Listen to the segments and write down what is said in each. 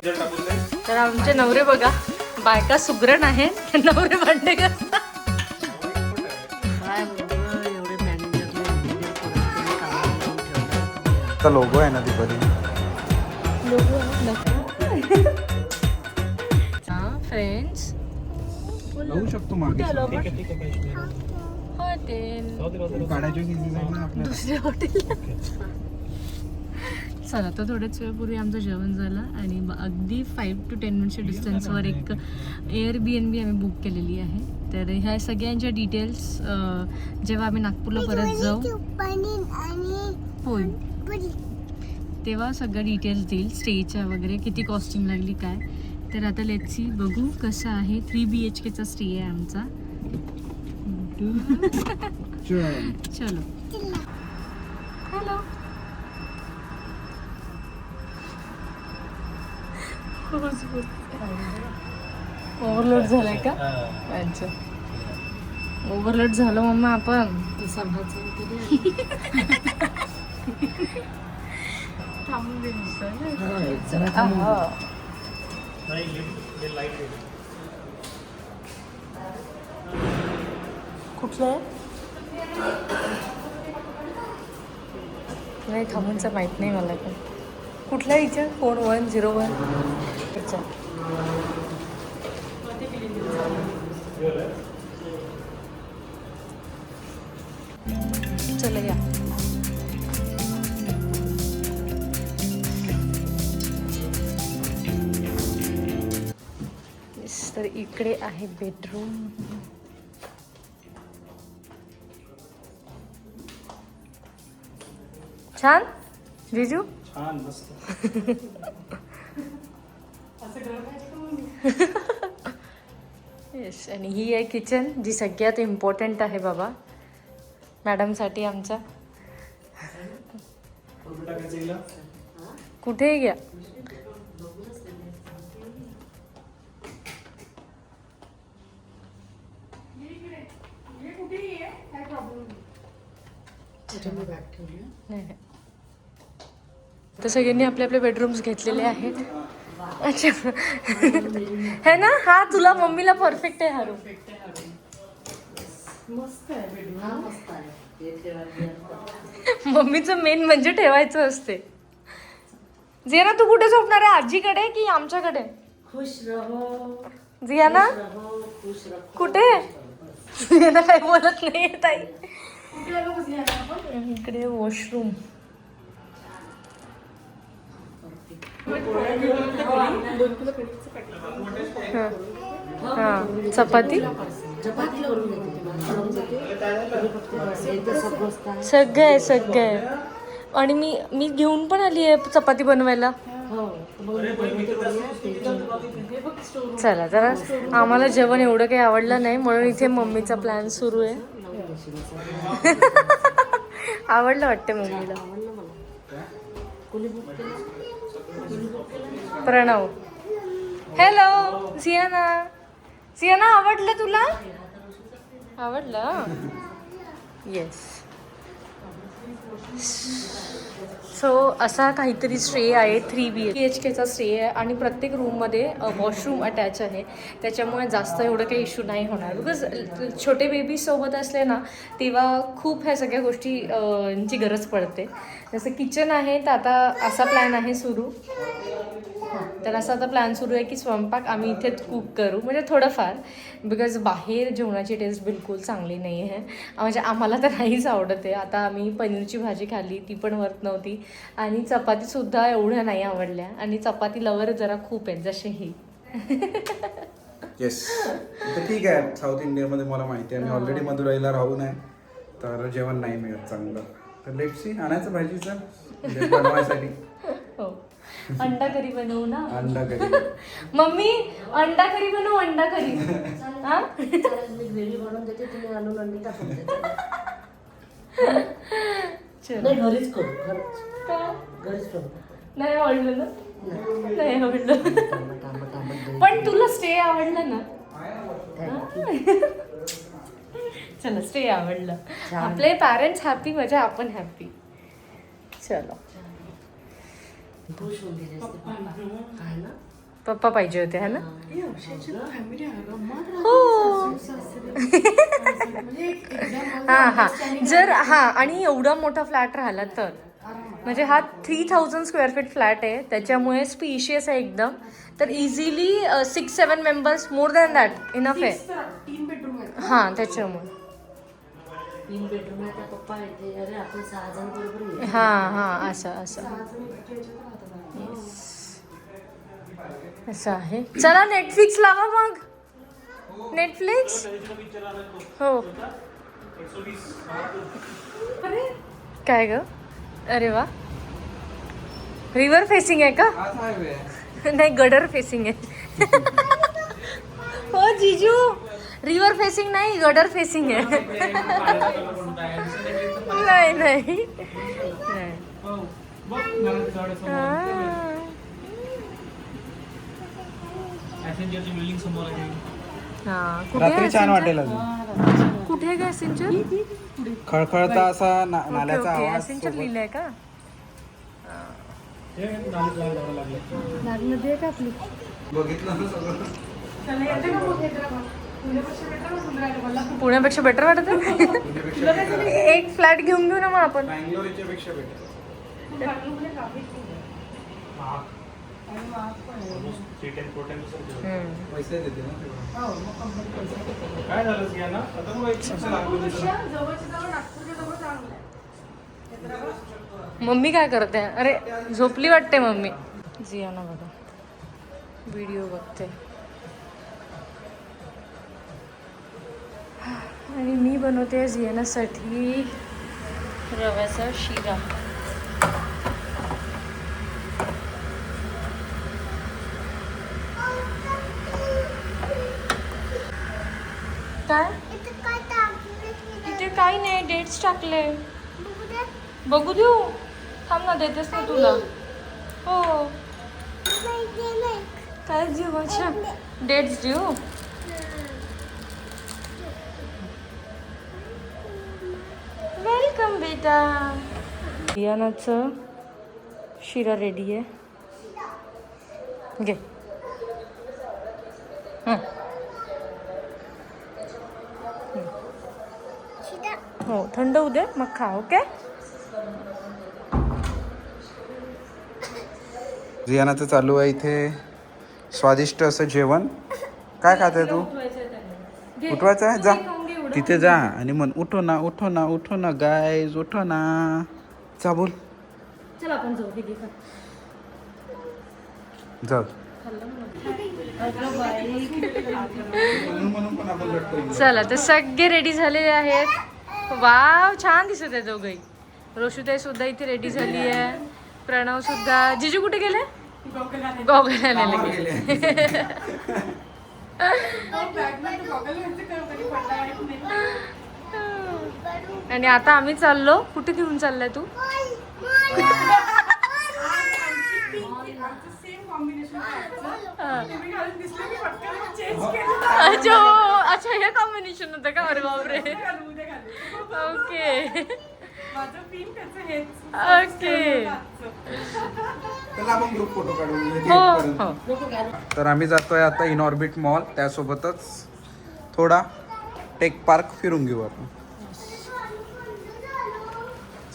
तर आमचे नवरे बघा, बायका सुगरण आहे, नवरे भांडे करतात. लोगो आहे ना दीपाली. फ्रेंड्स जाऊ शकतो मागे. हॉटेल काढायची सीझन आहे ना आपल्याला. दुसऱ्या हॉटेल. चला तर थोड्याच वेळापूर्वी आमचं जेवण झालं आणि अगदी 5 to 10 मिनिटच्या डिस्टन्सवर एक Airbnb आम्ही बुक केलेली आहे. तर ह्या सगळ्यांच्या डिटेल्स जेव्हा आम्ही नागपूरला परत जाऊ होय तेव्हा सगळं डिटेल्स देईल, स्टेच्या वगैरे किती कॉस्टिंग लागली काय. तर आता लेट्स सी, बघू कसं आहे. 3 BHKचा स्टे आहे आमचा. चलो हॅलो. ओव्हरलोड झालाय का? अच्छा, ओव्हरलोड झालं मम्मा. आपण थांबून दे कुठलं आहे? नाही थांबूनचं माहीत नाही मला. पण कुठला विचार? 4101. अच्छा, चला या. तर इकडे आहे बेडरूम. छान जीजू. छान मस्त. येस, आणि ही आहे किचन, जी सगळ्यात इम्पॉर्टंट आहे बाबा मॅडमसाठी आमच्या. कुठे घ्या. तर सगळ्यांनी आपले आपले बेडरूम्स घेतलेले आहेत. अच्छा है ना. हा तुला मम्मीला परफेक्ट आहे. हा रूम मस्त आहे. मम्मीचं मेन म्हणजे ठेवायचं असते. जियाना तू कुठे झोपणार आहे? आजीकडे की आमच्याकडे? खुश रहो जियाना. कुठे? जियाना काही बोलत नाही ताई. इकडे वॉशरूम. हा चपाती सगळं आहे, सगळं आहे. आणि मी घेऊन पण आली आहे चपाती बनवायला. चला जरा, आम्हाला जेवण एवढं काही आवडलं नाही म्हणून इथे मम्मीचा प्लॅन सुरू आहे. आवडलं वाटतं मम्मीला. प्रणव. हॅलो सियाना. सियाना आवडलं तुला? आवडलं. येस. सो असा काहीतरी स्टे आहे. 3 BHKचा स्टे आहे आणि प्रत्येक रूममध्ये वॉशरूम अटॅच आहे. त्याच्यामुळे जास्त एवढं काही इश्यू नाही होणार. बिकॉज छोटे बेबीसोबत असले ना तेव्हा खूप ह्या सगळ्या गोष्टी ची गरज पडते. जसं किचन आहे तर आता असा प्लॅन आहे सुरू. तर असा आता प्लॅन सुरू आहे की स्वयंपाक आम्ही इथेच कुक करू, म्हणजे थोडंफार. बिकॉज बाहेर जेवणाची टेस्ट बिलकुल चांगली नाही आहे. म्हणजे आम्हाला तर नाहीच आवडत आहे. आता आम्ही पनीरची भाजी खाल्ली, ती पण वर्थ नव्हती. आणि चपातीसुद्धा एवढ्या नाही आवडल्या. आणि चपाती लवर जरा खूप आहेत, जसे ही. येस, तर ठीक आहे. साऊथ इंडियामध्ये मला माहिती आहे, मी ऑलरेडी मदुराईला राहून आहे, तर जेवण नाही मिळत चांगलं. तर लेट्स सी, आणायचं भाजीचं बनवायसाठी. हो, अंडा करी बनवू ना. अंडा करी. मम्मी अंडा करी बनवू. अंडा करी. हा ग्रेव्ही बनवून देते, तुम्ही आणून अंडी टाकून देते. चल घरीच करू. घरीच करू. नाही आवडलं ना. नाही आवडलं. पण तुला स्टे आवडलं ना. चला स्टे आवडलं. आपले पॅरेंट्स हॅपी म्हणजे आपण हॅपी. चलो. खुश होऊन गेले असते. पप्पा पाहिजे होते है ना. हा जर आणि एवढा मोठा फ्लॅट राहिला तर म्हणजे हा 3000 स्क्वेअर फीट फ्लॅट आहे त्याच्यामुळे स्पेशियस आहे एकदम. तर easily 6-7 members more than that enough आहे. 3 बेडरूम आहेत. हा त्याच्यामुळे 3 बेडरूम आहे. त्या पप्पा येते अरे आपण 6 जण बरोबर येऊ. हा असं 6 जण एकट्या ह्याच्यात राहतात. असं आहे. चला नेटफ्लिक्स लावा मग. नेटफ्लिक्स हो. काय ग. अरे वा. रिव्हर फेसिंग आहे का. नाही गडर फेसिंग आहे. हो जीजू रिव्हर फेसिंग नाही गडर फेसिंग आहे. नाही नाही रात्री छान वाटेल अजून. कुठे काय सिंचर. खळखळता असा नाल्याचा आवाज सिंचर सोबत. लिहिलंय का. नदी आहे का आपली. बघितलं ना सगळं. पुण्यापेक्षा बेटर वाटत आहे. एक फ्लॅट घेऊन घेऊ ना मग आपण. बँगलोर याच्यापेक्षा बेटर. पैसे देते ना काय झालं आता मम्मी काय करते. अरे झोपली वाटते मम्मी. जियाना बघा व्हिडिओ बघते आणि मी बनवते जियानासाठी रव्याचा शिरा. काय इथे काही नाही डेट्स टाकले. बघू देऊ थांब ना देतेस ना तुला. हो काय देऊ. अच्छा डेट्स देऊ. वेलकम बेटा. जियानाचं शिरा रेडी आहे. घे. हो थंड होऊ दे मग खा. ओके. जियानाचं चालू आहे इथे स्वादिष्ट असं जेवण. काय खाते तू. उठवायचं आहे जा तिथे जा आणि म्हण उठो ना उठो ना उठो ना गाईज उठो ना. चा बोल. चल आपण जाऊ. जाऊ. चला तर सगळे रेडी झालेले आहेत. वाव छान दिसत आहे दोघंही. रोशुताई सुद्धा इथे रेडी झाली आहे. प्रणव सुद्धा. जिजू कुठे गेले. गॉगल आणायला गेले. आणि आता आम्ही चाललो. कुठे घेऊन चाललाय तू. अच्छा हे कॉम्बिनेशन होतं का. अरे बापरे. Okay okay. ग्रुप फोटो काढून. हो तर आम्ही जातोय आता इन ऑर्बिट मॉल. त्यासोबतच थोडा टेक पार्क फिरून घेऊ आपण.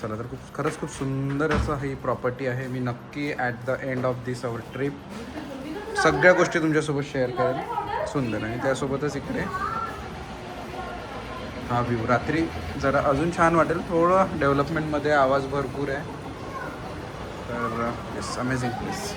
चला तर खरंच खूप सुंदर असं ही प्रॉपर्टी आहे. मी नक्की at the end of this our trip सगळ्या गोष्टी तुमच्यासोबत शेअर करेल. सुंदर. आणि त्यासोबतच इकडे हा व्ह्यू रात्री जरा अजून छान वाटेल. थोडं डेव्हलपमेंटमध्ये आवाज भरपूर आहे. तर येस अमेझिंग प्लेस.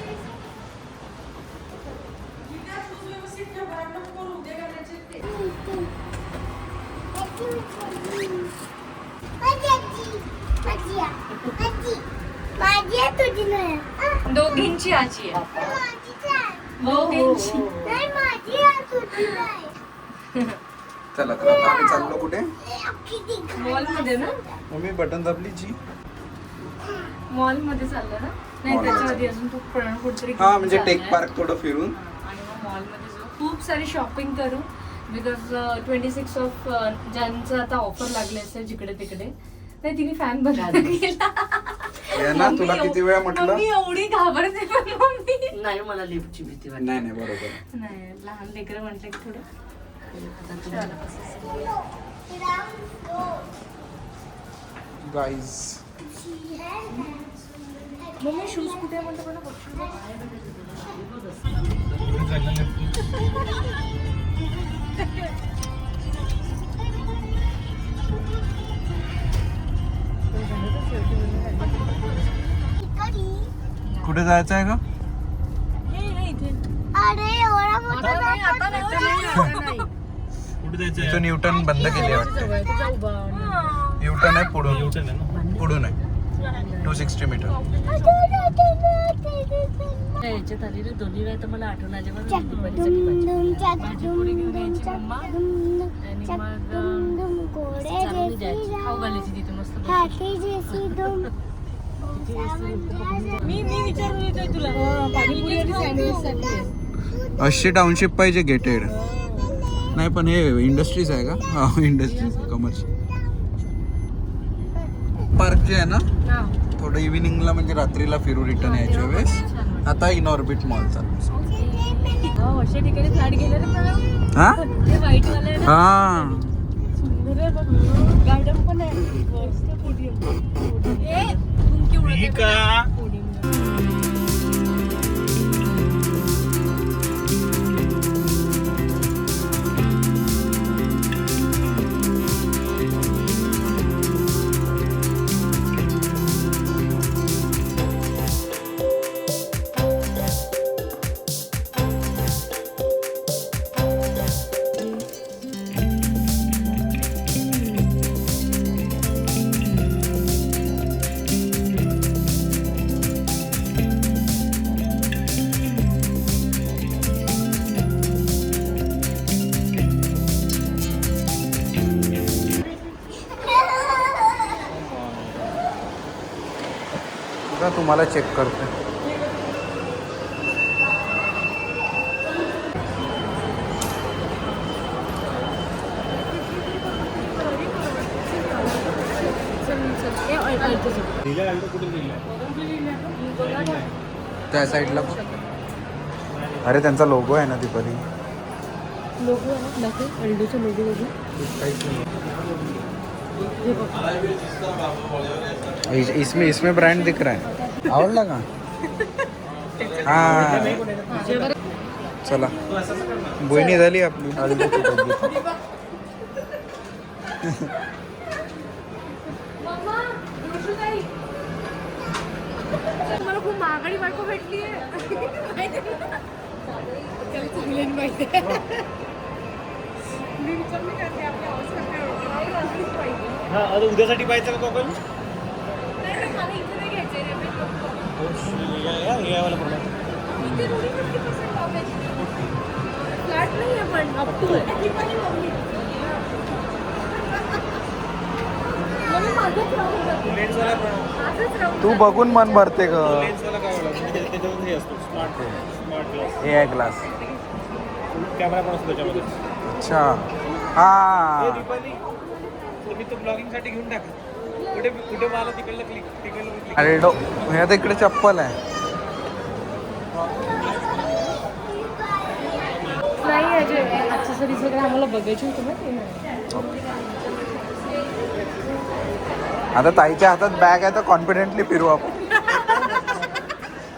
दोघींची आजी आहे. दोघींची. चला तर आता आम्ही चाललो कुठे. मॉलमध्ये ना. मम्मी बटन दाबली जी. मॉलमध्ये चाललं ना. नाही त्याच्या आधी अजून तू कुठेतरी. हा म्हणजे टेक पार्क थोडं फिरून आणि मग मॉलमध्ये जाऊ. खूप सारी शॉपिंग करू. बिकॉज 26 ऑफ ज्यांचं आता ऑफर लागले असेल जिकडे तिकडे. नाही तिने फॅन बनवला गेला. ये ना तुला किती वेळा म्हटलं मम्मी एवढी घाबरते पण मम्मी. नाही मला लिफ्टची भीती वाटते. नाही नाही बरोबर नाही लहान लेकरं म्हटलं की थोडं. गाईज मम्मी शूज कुठे आहे म्हणतो बघ. कुठे जायचं आहे का इथून युटर्न बंद केली वाटतं. युटर्न आहे पुढून आहे 260 मीटर. याच्यात आली रे दोन्ही वेळा तर मला आठवण आली बरं दुपारीसाठी भाजी पोळी घेऊन यायची मम्मा आणि मग चालून द्यायची खाऊ घालायची तिथे मस्त मी विचारून येतोय तुला पाणीपुरी आणि सँडविच 80 टाउनशिप पाहिजे गेटेड. नाही पण हे इंडस्ट्रीज आहे का? हा इंडस्ट्रीज कमर्शियल पार्क जे आहे ना थोडं इव्हिनिंगला म्हणजे रात्रीला फिरू रिटर्न यायच्या वेळेस. आता इन ऑर्बिट मॉल चालू. अशा ठिकाणी फ्लॅट गेले रे मला. हा ते व्हाईट वाले हा सुंदर आहे बघ. गार्डन पण आहे मस्त पोडियम. ए तुमकी उडत तुम्हाला चेक करते. त्या साईडला बघ. अरे त्यांचा लोगो आहे ना दीपाली. लोगो आहे ना अल्डोचा लोगो बघू. इसमें ब्रांड दिख रहा है. आवडला का? हा चला बोईनी झाली आपली. मला खूप महागडी बायको भेटली उद्यासाठी पाहिजे का कोकण? फ्लॅट नाही आहे पण अप टू तू बघून मन भरते ग. लेन्सवाला काय वाला त्याच्यावर हे असतो स्मार्ट ग्लास. हे आहे ग्लास. कॅमेरा पण असतो त्याच्यामध्ये. अच्छा हा दीपाली तुम्ही तो ब्लॉगिंगसाठी घेऊन टाका. कुठे कुठे मला तिकडलं क्लिक अल्डो. हे आता इकडे चप्पल आहे. नाही जे ॲक्सेसरीज वगैरे आम्हाला बघायची होती ना ते नाही. आता ताईच्या हातात बॅग आहे तर कॉन्फिडेंटली फिरू आपण.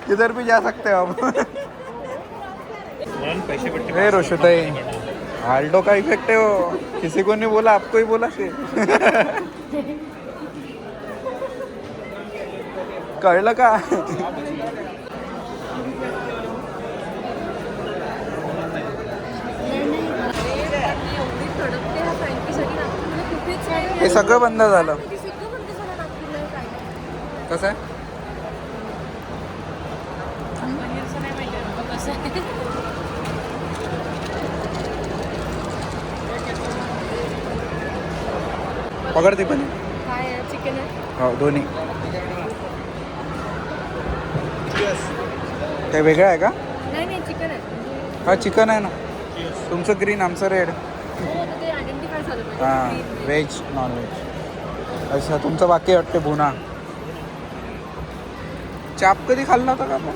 किधर भी जा सकते हो आप. पैसे भेटते. ए रोशताई आल्डो का इफेक्ट है वो. किसी को नहीं बोला आपको ही बोला से. कळलं का? हे सगळं बंद झालं. कसं आहे? पकडते पण काय चिकन आहे? हो दोन्ही. ते वेगळं आहे का? नाही नाही चिकन आहे. हा चिकन आहे ना. तुमचं ग्रीन आमचं रेड. ते आयडेंटिफाय झालं पाहिजे. हां व्हेज नॉन व्हेज. अच्छा तुमचं बाकी वाटते बुना. चाप कधी खाल्ला होता का आपण?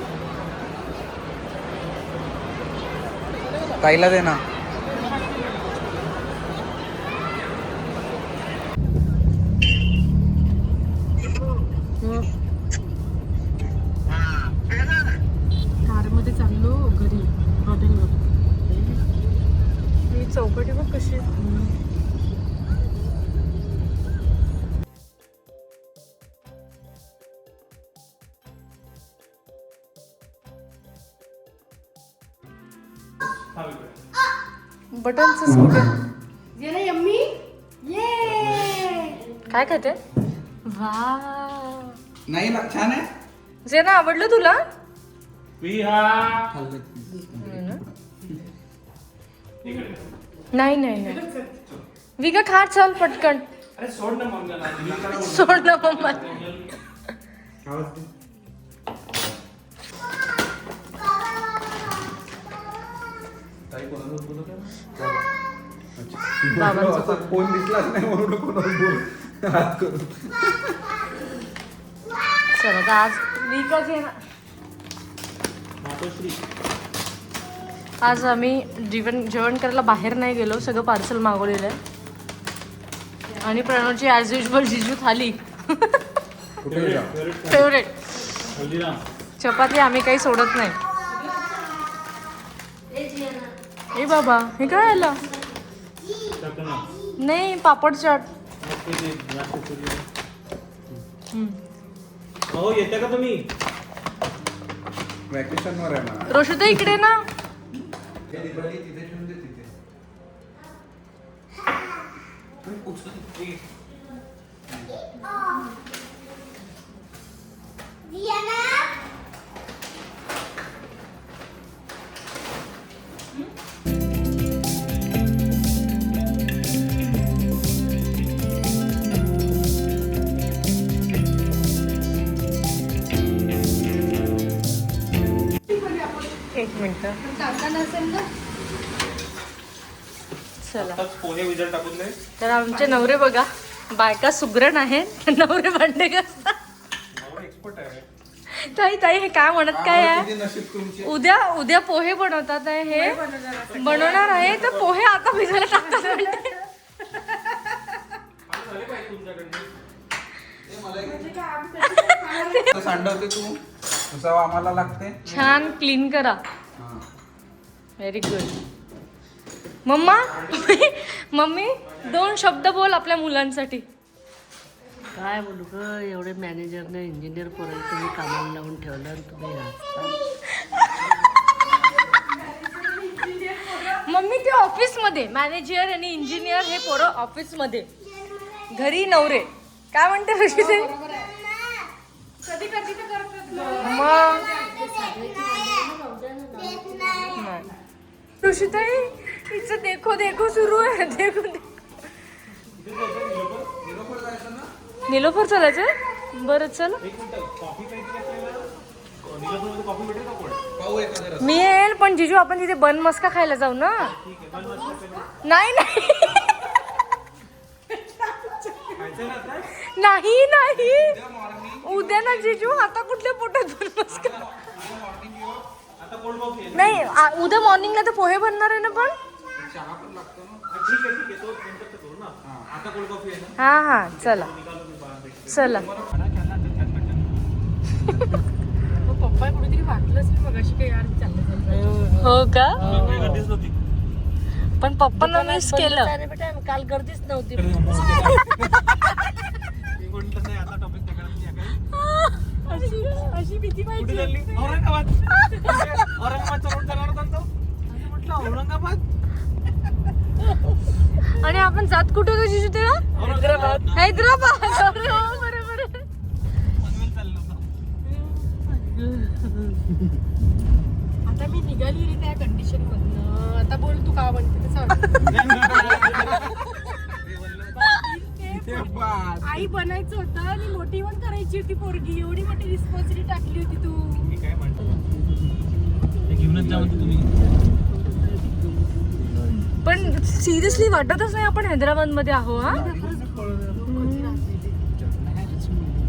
ताईला दे ना. कारमध्ये चाललो घरी हॉटेलवर. ही चौकटी बघ कशी आहे. बटनच कुठे काय खाते? वा नाही ना, छान आहे. जे ना आवडलं तुला? नाही नाही नाही विका खा चल पटकन. अरे सोड ना मम्मीला. सोड ना मम्मा. बाबांचा फोन दिसलाच नाही म्हणून कोणाला हात करू. चला तर आज विकाचे ना. आज आम्ही जेवण करायला बाहेर नाही गेलो, सगळं पार्सल मागवलेलं आहे. आणि प्रणवची ॲज युजल जिजू थाली कुठे जा? फेवरेट. चपाती आम्ही काही सोडत नाही. ए बाबा हे काय आलं? नाही पापड चाट. हो येते का तुम्ही? वॅकेशन वर आहे ना. रोशदा इकडे ना. तिथे ठेवून दे तिथे. एक मिनिट चला. पोहे विजय टाकून दे. तर आमचे नवरे बघा, बायका सुगरण आहेत, नवरे भांडे घासतात. एक्सपर्ट आहे. ताई ताई हे काय म्हणत काय आहे? किती नशीब तुमचे. उद्या उद्या पोहे बनवतात आहे, हे बनवणार आहे तर पोहे आता भिजायला टाकतात म्हणते. सांडवते तू तुझा आम्हाला लागते. छान क्लीन करा. Very good. मम्मा मम्मी 2 शब्द बोल आपल्या मुलांसाठी. काय बोलू ग, एवढे मॅनेजरने इंजिनियर पोरांना तुम्ही कामाला लावून ठेवलं आणि तुम्ही हसता. मम्मी ते ऑफिसमध्ये मॅनेजर आणि इंजिनियर हे पोरं ऑफिसमध्ये, घरी नवरे. काय म्हणते ऋषी ते? मग ऋषीताई तिचं देखो देखो सुरू आहे. देखो निलोफर चालायचं. बरं चल मी येईल, पण जिजू आपण तिथे बन मस्का खायला जाऊ ना. नाही नाही नाही नाही उद्या ना जिजू, आता कुठल्या पोटात बन मस्का. नाही उद्या मॉर्निंगला तर पोहे बनणार आहे ना. पण हा हा चला चला. पप्पा कुठेतरी वाटलंच नाही मग अशी काही यार चाललं. हो का? पण पप्पांना मिस केलं. अरे बेटा काल गर्दीच नव्हती. अशी भीती पाहिजे. औरंगाबाद औरंगाबादचा रोड जाणार होता तो. म्हटलं औरंगाबाद. आणि आपण जात कुठे होतो जिजू तेव्हा? हैदराबाद. हैदराबाद. अरे हो, बरोबर आहे. पनवेल चाललो होतो. आता मी निघाली रे त्या कंडिशन मधनं. आता बोल तू का म्हणते ते सांग. आई बनायचं होतं आणि मोठी पण करायची होती पोरगी. एवढी मोठी रिस्पॉन्सिबिलिटी टाकली होती तू. मी काय म्हणतो ते घेऊनच जा म्हणतो तुम्ही. पण सिरियसली वाटतच नाही आपण हैदराबाद मध्ये आहो. हा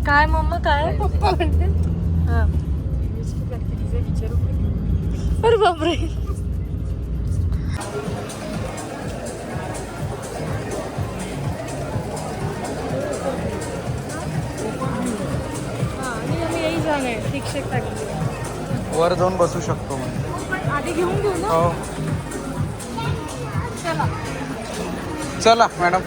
काय मम्मा काय पप्पा म्हणते. अरे बापरे. आणि आम्ही यही जाणे शिक्षक टाकले. वर जाऊन बसू शकतो म्हणजे. पण आधी घेऊन घेऊ ना. हो चला. चला मॅडम.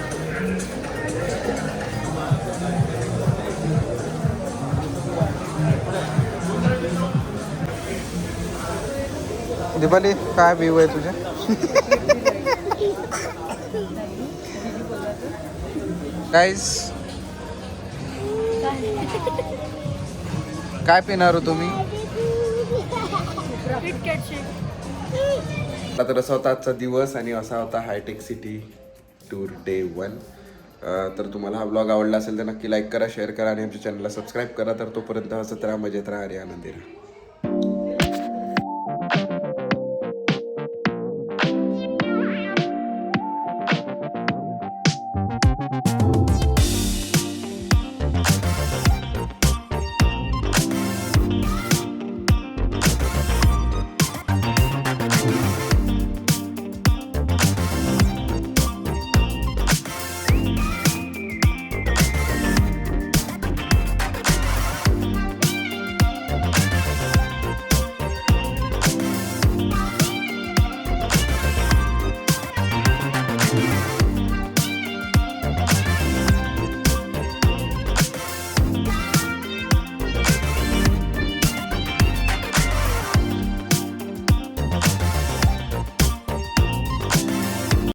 दीपाली काय व्ह्यू आहे तुझ्या? गाईस काय पिणार हो तुम्ही? तर असा होता आजचा दिवस आणि असा होता हायटेक सिटी टूर डे 1. तर तुम्हाला हा ब्लॉग आवडला असेल तर नक्की लाईक करा, शेअर करा आणि आमच्या चॅनलला सबस्क्राईब करा. तर तोपर्यंत हसत राहा, मजेत राहा आणि आनंदी राहा.